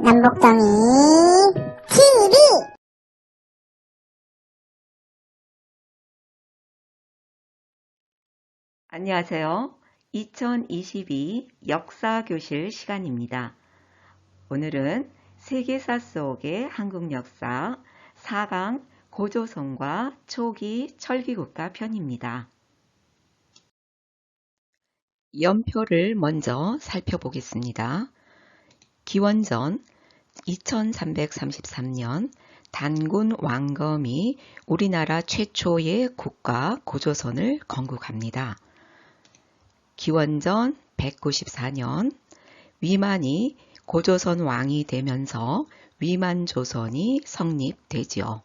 남북정이 TV. 안녕하세요. 2022 역사교실 시간입니다. 오늘은 세계사 속의 한국 역사 4강 고조선과 초기 철기국가 편입니다. 연표를 먼저 살펴보겠습니다. 기원전 2333년 단군 왕검이 우리나라 최초의 국가 고조선을 건국합니다. 기원전 194년 위만이 고조선 왕이 되면서 위만조선이 성립되지요.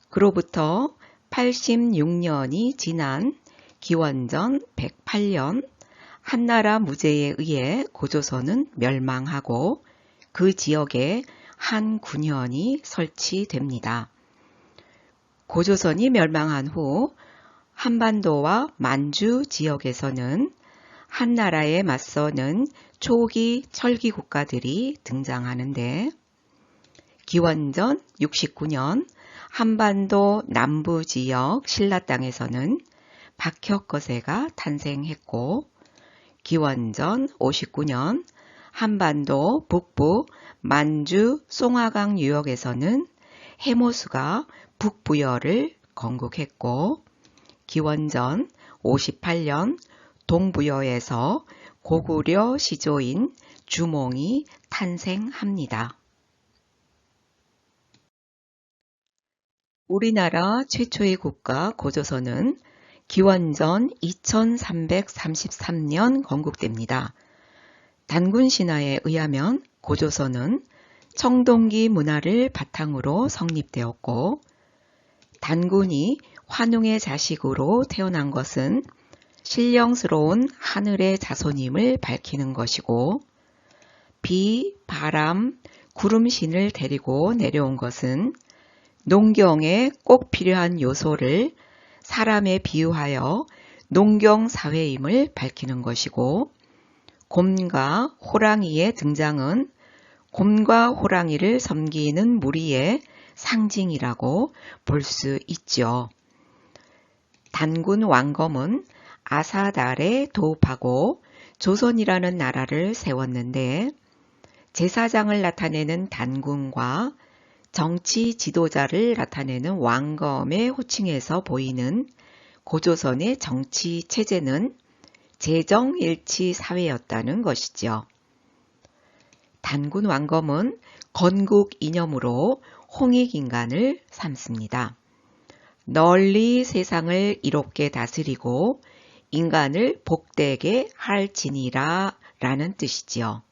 그로부터 86년이 지난 기원전 108년 한나라 무제에 의해 고조선은 멸망하고 그 지역에 한 군현이 설치됩니다. 고조선이 멸망한 후 한반도와 만주 지역에서는 한나라에 맞서는 초기 철기 국가들이 등장하는데 기원전 69년 한반도 남부 지역 신라 땅에서는 박혁거세가 탄생했고 기원전 59년 한반도 북부 만주 송화강 유역에서는 해모수가 북부여를 건국했고 기원전 58년 동부여에서 고구려 시조인 주몽이 탄생합니다. 우리나라 최초의 국가 고조선은 기원전 2333년 건국됩니다. 단군 신화에 의하면 고조선은 청동기 문화를 바탕으로 성립되었고 단군이 환웅의 자식으로 태어난 것은 신령스러운 하늘의 자손임을 밝히는 것이고 비, 바람, 구름신을 데리고 내려온 것은 농경에 꼭 필요한 요소를 사람에 비유하여 농경사회임을 밝히는 것이고 곰과 호랑이의 등장은 곰과 호랑이를 섬기는 무리의 상징이라고 볼 수 있죠. 단군 왕검은 아사달에 도읍하고 조선이라는 나라를 세웠는데 제사장을 나타내는 단군과 정치 지도자를 나타내는 왕검의 호칭에서 보이는 고조선의 정치 체제는 재정일치 사회였다는 것이죠. 단군 왕검은 건국 이념으로 홍익인간을 삼습니다. 널리 세상을 이롭게 다스리고 인간을 복되게 할지니라 라는 뜻이지요.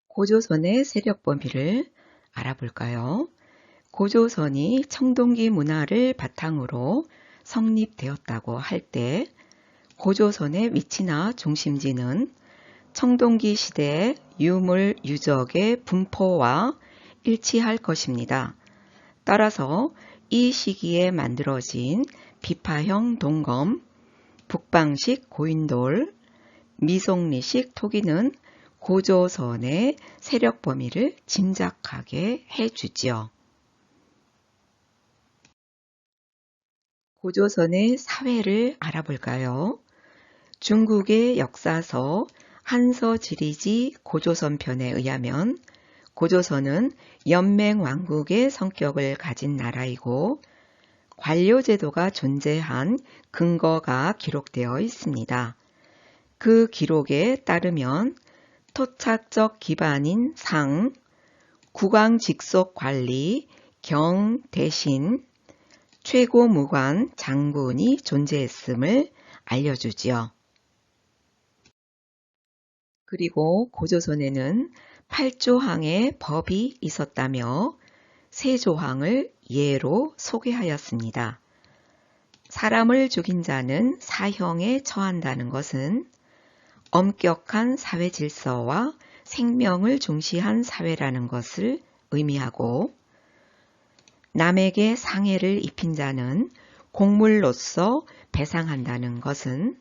고조선의 세력 범위를 알아볼까요? 고조선이 청동기 문화를 바탕으로 성립되었다고 할 때 고조선의 위치나 중심지는 청동기 시대의 유물 유적의 분포와 일치할 것입니다. 따라서 이 시기에 만들어진 비파형 동검, 북방식 고인돌, 미송리식 토기는 고조선의 세력 범위를 짐작하게 해주지요. 고조선의 사회를 알아볼까요? 중국의 역사서 한서지리지 고조선편에 의하면 고조선은 연맹왕국의 성격을 가진 나라이고 관료제도가 존재한 근거가 기록되어 있습니다. 그 기록에 따르면 토착적 기반인 상, 국왕직속 관리, 경, 대신, 최고무관, 장군이 존재했음을 알려주지요. 그리고 고조선에는 8조항의 법이 있었다며 세조항을 예로 소개하였습니다. 사람을 죽인 자는 사형에 처한다는 것은 엄격한 사회 질서와 생명을 중시한 사회라는 것을 의미하고 남에게 상해를 입힌 자는 공물로서 배상한다는 것은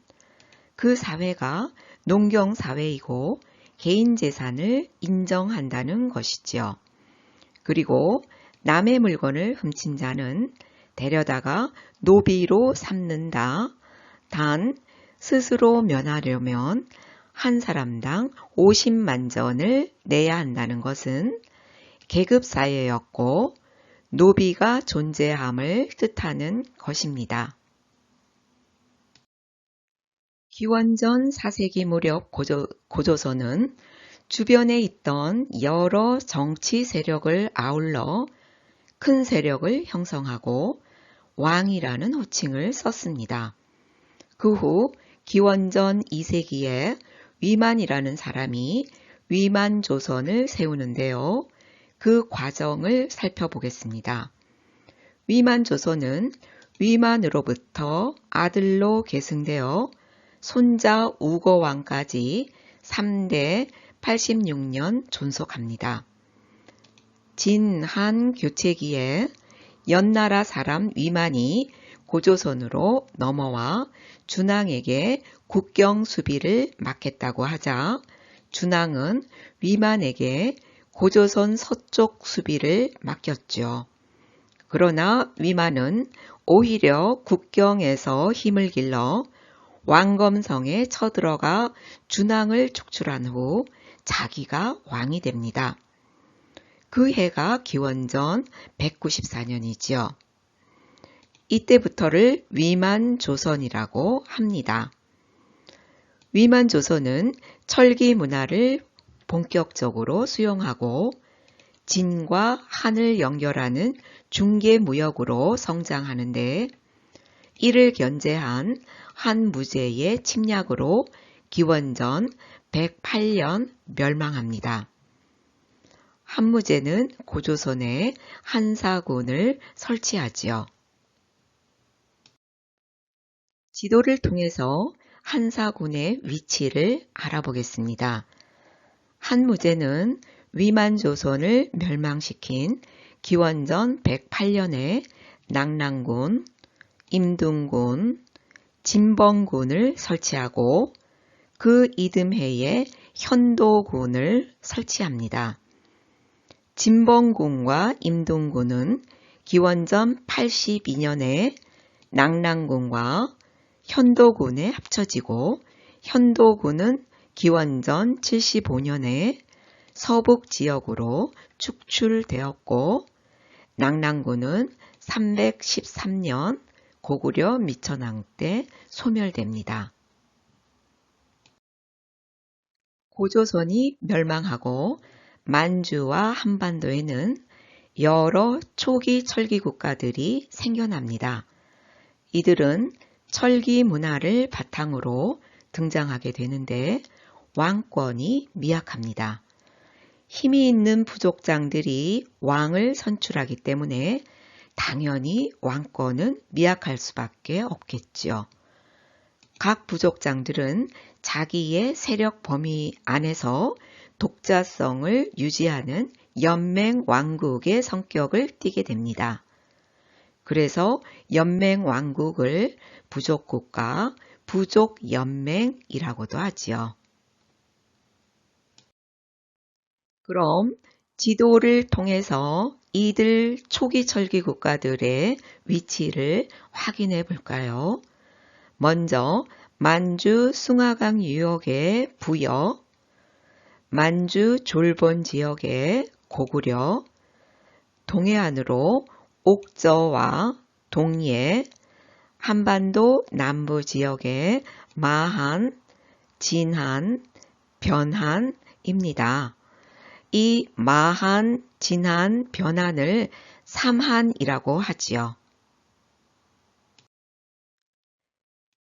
그 사회가 농경사회이고 개인 재산을 인정한다는 것이지요. 그리고 남의 물건을 훔친 자는 데려다가 노비로 삼는다. 단 스스로 면하려면 한 사람당 50만 전을 내야 한다는 것은 계급사회였고 노비가 존재함을 뜻하는 것입니다. 기원전 4세기 무렵 고조선은 주변에 있던 여러 정치 세력을 아울러 큰 세력을 형성하고 왕이라는 호칭을 썼습니다. 그 후 기원전 2세기에 위만이라는 사람이 위만조선을 세우는데요. 그 과정을 살펴보겠습니다. 위만조선은 위만으로부터 아들로 계승되어 손자 우거왕까지 3대 86년 존속합니다. 진한 교체기에 연나라 사람 위만이 고조선으로 넘어와 준왕에게 국경 수비를 맡겠다고 하자 준왕은 위만에게 고조선 서쪽 수비를 맡겼죠. 그러나 위만은 오히려 국경에서 힘을 길러 왕검성에 쳐들어가 준왕을 축출한 후 자기가 왕이 됩니다. 그 해가 기원전 194년이지요. 이때부터를 위만조선이라고 합니다. 위만조선은 철기 문화를 본격적으로 수용하고 진과 한을 연결하는 중개무역으로 성장하는데 이를 견제한 한무제의 침략으로 기원전 108년 멸망합니다. 한무제는 고조선에 한사군을 설치하지요. 지도를 통해서 한사군의 위치를 알아보겠습니다. 한무제는 위만조선을 멸망시킨 기원전 108년에 낙랑군, 임둥군, 진번군을 설치하고 그 이듬해에 현도군을 설치합니다. 진번군과 임둥군은 기원전 82년에 낙랑군과 현도군에 합쳐지고 현도군은 기원전 75년에 서북 지역으로 축출되었고 낙랑군은 313년 고구려 미천왕 때 소멸됩니다. 고조선이 멸망하고 만주와 한반도에는 여러 초기 철기 국가들이 생겨납니다. 이들은 철기 문화를 바탕으로 등장하게 되는데 왕권이 미약합니다. 힘이 있는 부족장들이 왕을 선출하기 때문에 당연히 왕권은 미약할 수밖에 없겠지요. 각 부족장들은 자기의 세력 범위 안에서 독자성을 유지하는 연맹 왕국의 성격을 띠게 됩니다. 그래서 연맹 왕국을 부족국가, 부족연맹이라고도 하지요. 그럼 지도를 통해서 이들 초기 철기 국가들의 위치를 확인해 볼까요? 먼저 만주 숭화강 유역의 부여, 만주 졸본 지역의 고구려, 동해안으로 옥저와 동예, 한반도 남부 지역의 마한, 진한, 변한입니다. 이 마한, 진한, 변한을 삼한이라고 하지요.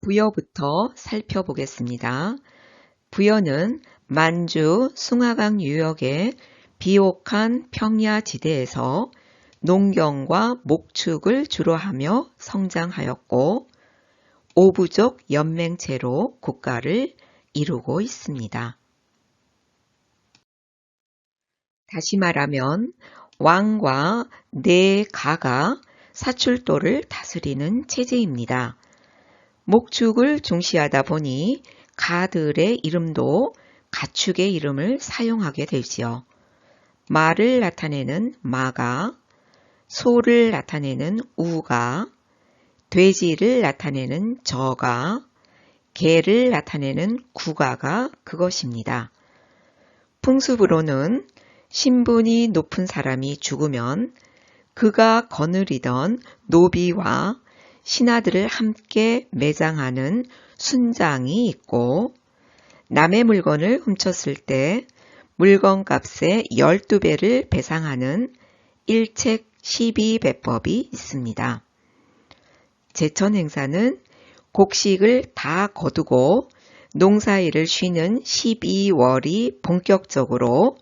부여부터 살펴보겠습니다. 부여는 만주 숭화강 유역의 비옥한 평야지대에서 농경과 목축을 주로 하며 성장하였고 오부족 연맹체로 국가를 이루고 있습니다. 다시 말하면 왕과 네 가가 사출도를 다스리는 체제입니다. 목축을 중시하다 보니 가들의 이름도 가축의 이름을 사용하게 되지요. 말을 나타내는 마가, 소를 나타내는 우가, 돼지를 나타내는 저가, 개를 나타내는 구가가 그것입니다. 풍습으로는 신분이 높은 사람이 죽으면 그가 거느리던 노비와 신하들을 함께 매장하는 순장이 있고, 남의 물건을 훔쳤을 때 물건값의 12배를 배상하는 일책 12배법이 있습니다. 제천 행사는 곡식을 다 거두고 농사일을 쉬는 12월이 본격적으로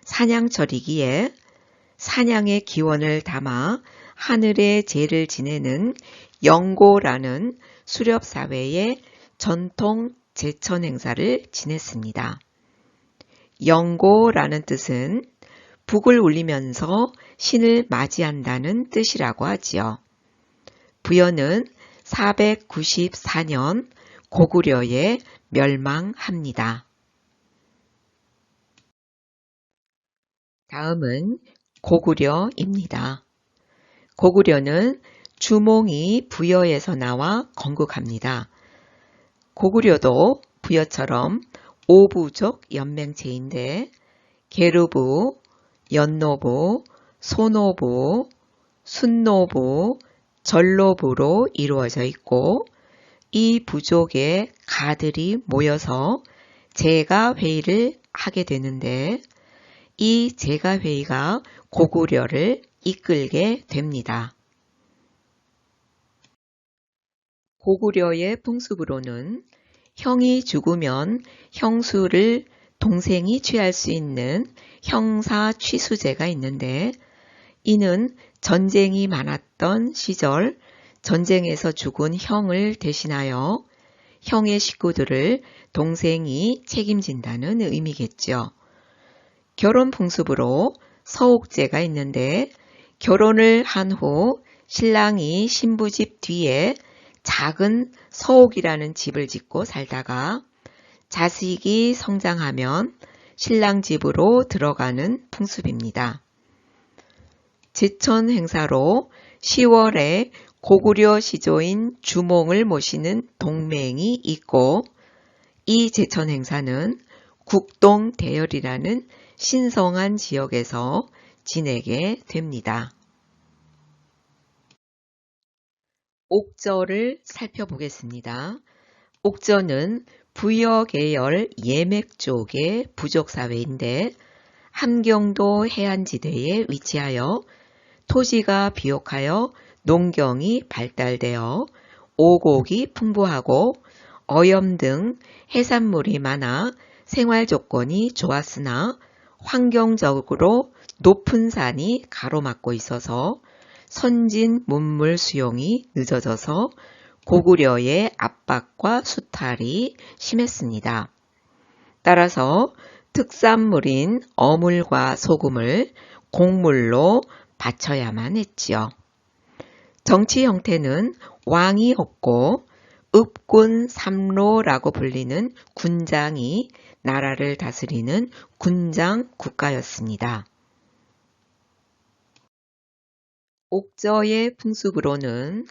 사냥철이기에 사냥의 기원을 담아 하늘의 제를 지내는 영고라는 수렵사회의 전통 제천 행사를 지냈습니다. 영고라는 뜻은 북을 울리면서 신을 맞이한다는 뜻이라고 하지요. 부여는 494년 고구려에 멸망합니다. 다음은 고구려입니다. 고구려는 주몽이 부여에서 나와 건국합니다. 고구려도 부여처럼 오부족 연맹체인데 계루부, 연노부, 소노부, 순노부, 전로부로 이루어져 있고, 이 부족의 가들이 모여서 제가회의를 하게 되는데, 이 제가회의가 고구려를 이끌게 됩니다. 고구려의 풍습으로는 형이 죽으면 형수를 동생이 취할 수 있는 형사 취수제가 있는데, 이는 전쟁이 많았던 시절 전쟁에서 죽은 형을 대신하여 형의 식구들을 동생이 책임진다는 의미겠죠. 결혼 풍습으로 서옥제가 있는데, 결혼을 한 후 신랑이 신부 집 뒤에 작은 서옥이라는 집을 짓고 살다가 자식이 성장하면 신랑 집으로 들어가는 풍습입니다. 제천 행사로 10월에 고구려 시조인 주몽을 모시는 동맹이 있고, 이 제천 행사는 국동 대열이라는 신성한 지역에서 지내게 됩니다. 옥저를 살펴보겠습니다. 옥저는 부여 계열 예맥 쪽의 부족사회인데, 함경도 해안지대에 위치하여 토지가 비옥하여 농경이 발달되어 오곡이 풍부하고 어염 등 해산물이 많아 생활 조건이 좋았으나 환경적으로 높은 산이 가로막고 있어서 선진 문물 수용이 늦어져서 고구려의 압박과 수탈이 심했습니다. 따라서 특산물인 어물과 소금을 곡물로 바쳐야만 했지요. 정치 형태는 왕이 없고 읍군 삼로라고 불리는 군장이 나라를 다스리는 군장 국가였습니다. 옥저의 풍습으로는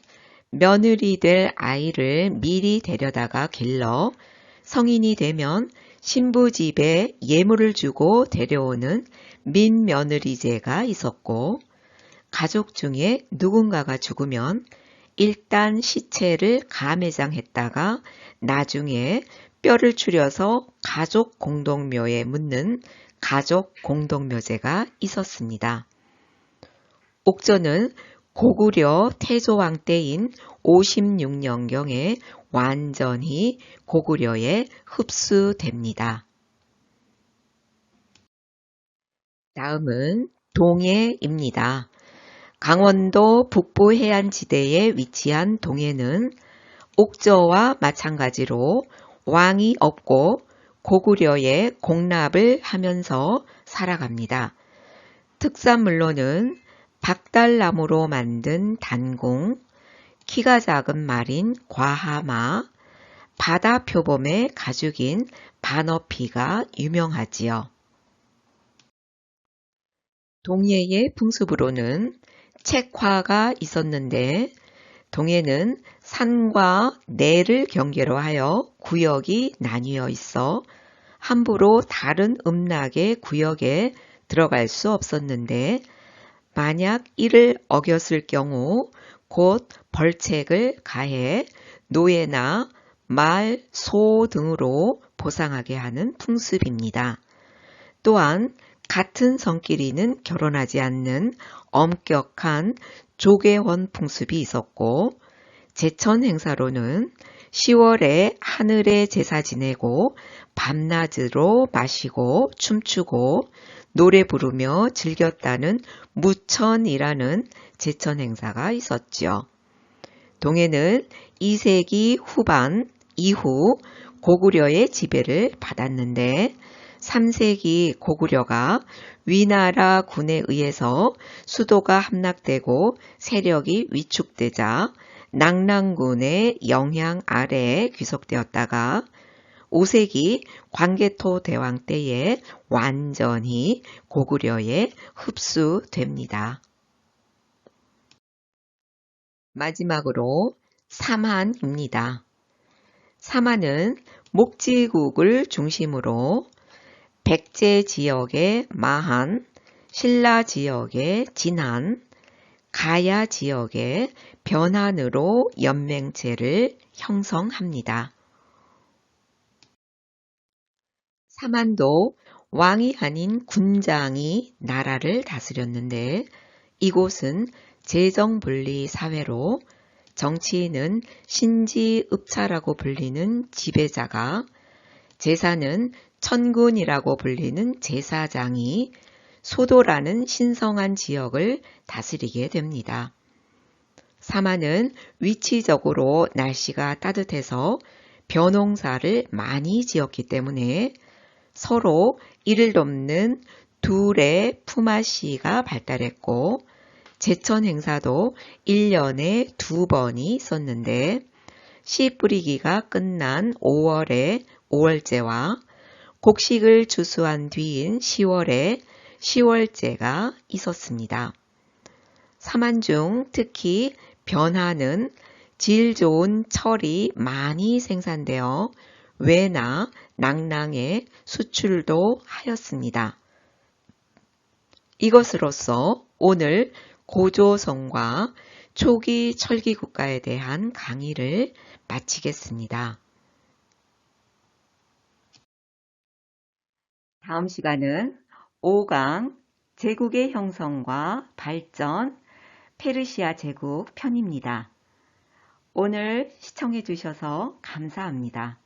며느리 될 아이를 미리 데려다가 길러 성인이 되면 신부 집에 예물을 주고 데려오는 민며느리제가 있었고, 가족 중에 누군가가 죽으면 일단 시체를 가매장했다가 나중에 뼈를 추려서 가족 공동묘에 묻는 가족 공동묘제가 있었습니다. 옥저는 고구려 태조왕 때인 56년경에 완전히 고구려에 흡수됩니다. 다음은 동해입니다. 강원도 북부 해안지대에 위치한 동해는 옥저와 마찬가지로 왕이 없고 고구려에 공납을 하면서 살아갑니다. 특산물로는 박달나무로 만든 단궁, 키가 작은 말인 과하마, 바다 표범의 가죽인 반어피가 유명하지요. 동해의 풍습으로는 책화가 있었는데 동해는 산과 내를 경계로 하여 구역이 나뉘어 있어 함부로 다른 음락의 구역에 들어갈 수 없었는데 만약 이를 어겼을 경우 곧 벌책을 가해 노예나 말, 소 등으로 보상하게 하는 풍습입니다. 또한 같은 성끼리는 결혼하지 않는 엄격한 조개원 풍습이 있었고 제천 행사로는 10월에 하늘에 제사 지내고 밤낮으로 마시고 춤추고 노래 부르며 즐겼다는 무천이라는 제천 행사가 있었죠. 동해는 2세기 후반 이후 고구려의 지배를 받았는데 3세기 고구려가 위나라 군에 의해서 수도가 함락되고 세력이 위축되자 낙랑군의 영향 아래에 귀속되었다가 5세기 광개토 대왕 때에 완전히 고구려에 흡수됩니다. 마지막으로 삼한입니다. 삼한은 목지국을 중심으로 백제 지역의 마한, 신라 지역의 진한, 가야 지역의 변한으로 연맹체를 형성합니다. 삼한도 왕이 아닌 군장이 나라를 다스렸는데 이곳은 재정분리 사회로 정치인은 신지읍차라고 불리는 지배자가 제사는 천군이라고 불리는 제사장이 소도라는 신성한 지역을 다스리게 됩니다. 삼한은 위치적으로 날씨가 따뜻해서 벼농사를 많이 지었기 때문에 서로 이를 돕는 둘의 품앗이가 발달했고 제천 행사도 1년에 2번이 있었는데 씨 뿌리기가 끝난 5월에 5월제와 곡식을 주수한 뒤인 10월에 10월제가 있었습니다. 삼한 중 특히 변한은 질 좋은 철이 많이 생산되어 외나 낙랑에 수출도 하였습니다. 이것으로써 오늘 고조선과 초기 철기 국가에 대한 강의를 마치겠습니다. 다음 시간은 5강 제국의 형성과 발전 페르시아 제국 편입니다. 오늘 시청해 주셔서 감사합니다.